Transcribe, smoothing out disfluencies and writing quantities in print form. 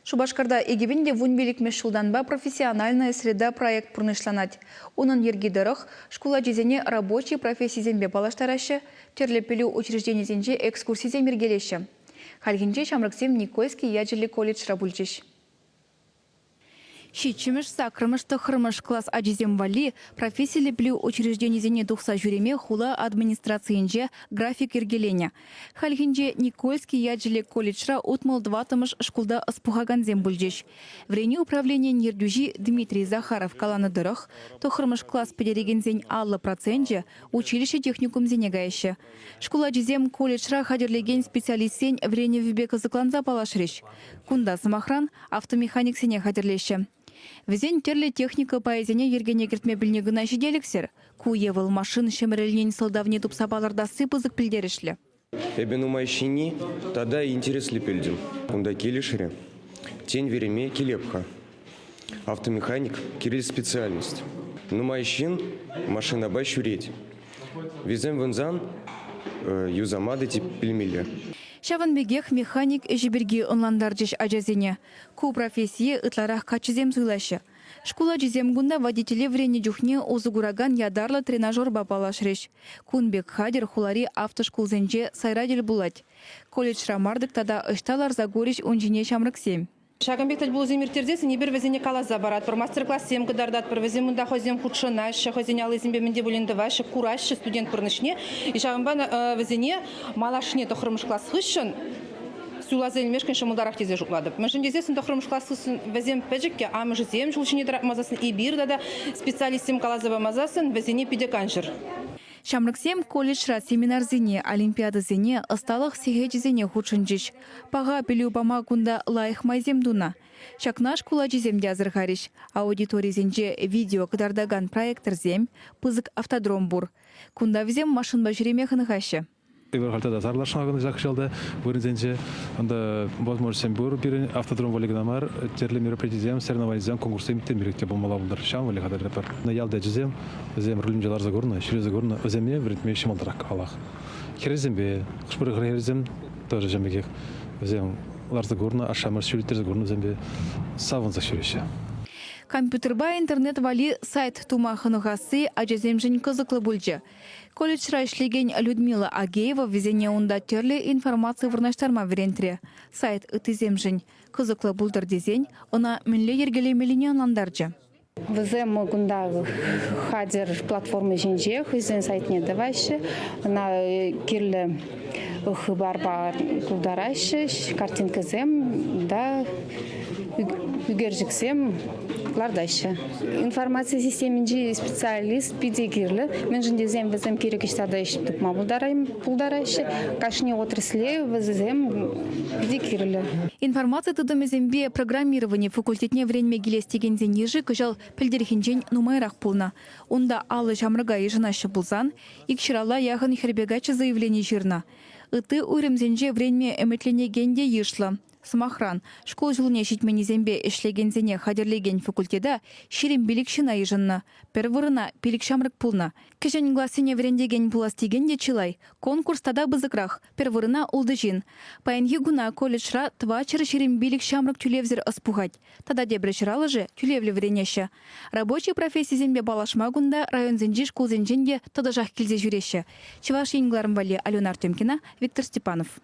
Шубашкарда егебінде вунбелік мешылданба профессиональная среда проект пұрнышланады. Оның ергедіріқ школа жезене рабочий профессизенбе балаштарашы, терлепелю учрежденезенже экскурсизем ергелеші. Халгинже Шамрыксем Никольский яджилі колледж рабульчиш. Щичимеш, сакрымыш, тахрымыш класс аджизем вали, профессили блю учрежденезене тухса жюреме хула администрациенже график ергеленя. Хальгинже Никольский яджилі колледжра утмал 20-мыш школда спухаганзем бульджеш. Врене управления нердюжи Дмитрий Захаров каланадырых, тахрымыш класс педерегензень аллы процентже училище техникум зенегаеше. Школа аджизем колледжра хадерлеген специалистсен врене вбека закланза палашреш. Кунда самохран автомеханик сене хадерлеше. Везен терлі техника поэзияне ергене кертме білнегіна жеделіксер. Куевыл машин шемірелінен солдавне тупсабаларда сыпызық пілдерішлі. Эбен умайшини, тада интересли пельдем. Кунда келешере, тень вереме келепха. Автомеханик кириль специальность. Нумайшин машина бащуреть. Везем вензан юзамады тип пельмиле. Шаванбегех механик ежеберге онландарджеш ажазене. Ку профессии ытларах качызем зуйлашы. Школа жезем гунда водителе врене джухне озугураган ядарлы тренажер бапалашреш. Кунбек хадер хулари автошкулзенже сайрадел булать. Колледж рамардык тада ышталар загориш онжине Шамрыксем. Шагамбек бұл земиртердесі не бір везене калаза барат, бір мастер-класс сем кыдардат, бір везем мұнда хозем худшынашы, хозене алызем бемінде бөлінді вашы, курашы студент пырнышне. И шагамбан везене малашне тоқырмыш класс хышын, сулазен мешкен шамылдарақ тезе жұқладып. Мәшін дезесін тоқырмыш класс хышын везем пәжікке, амы жызем жылшыне дырақ мазасын, и бір дада специалистем калазаба мазасын везене педеканжыр. Шамрыксем колледжра семинар зене, олимпиада зене, ысталық сегеч зене худшынжиш. Паға пілі бама кунда лайық майзем дуна. Шакнаш кула жеземде азырғариш. Аудитория зенже видео кыдардаган проектор зем, пызык автодром бур. Кунда візем машин бажыреме хынығашы. Халтада зарлашмагын жақшалды, вырынзенже, анда возможностен бур, бир автодром валигнамар, терлі мероприятиям, соревнованиям, конкурсым темиректе болмала булдар. Шам вали хадар репер. На ялда жезем, зем рулимжалар загорна, шире загорна, земне вритме шималдрак Аллах. Херезембе, хшпыры херезем, тоже жембегех. Зем лар загорна, ашамар шүритер загорна зембе савын зашүреше. Компьютерба интернет вали сайт тумахынығасы ажеземжін кызыклы бүлжі. Колледжра ішлеген Людмила Агеева везене онда терлі информация вырнаштарма верентре. Сайт ытыземжін кызыклы бүлдір дезен, она мінлі ергелемеліне онландаржы. Візем гунда хадер платформы жинже, хызен сайтне давайшы, на кирлі хыбарба кулдарайшы, картинка зем, да үгержіксем лардайшы. Информация системинжи специалист педикирлі. Мен жіндезем візем керек іштада ішіптік ма бұлдарайшы. Кашне отрасле візем педикирлі. Информация тудымезембе программирование факультетне вренме гелестеген зенежі күжал пілдерхенжен нумайрақ пулна. Онда алы жамрыға ежінашы бұлзан, икширала яғын хербегачы заявление жирна. Ыты уйрымзенже вренме эметленегенде ешла. Самохран, школ жылыне шитменезембе ішлегензене хадерлеген факультеда ширим билікшіна ежынна, первырына пилік шамрык пулна. Кешен гласыне врендеген пуластигенде чылай, конкурс тада бызыкрах, первырына улды жин. Паянги гуна колледжра твачыр ширим билік шамрык тюлевзір ыспухать. Тада дебрешралы же тюлевлі вренеші. Рабочий профессизенбе балашмагунда район зенжи школ зенженде тада жах келзе жүреші. Чеваш енгларым вали Алена Артемкина, Виктор Степанов.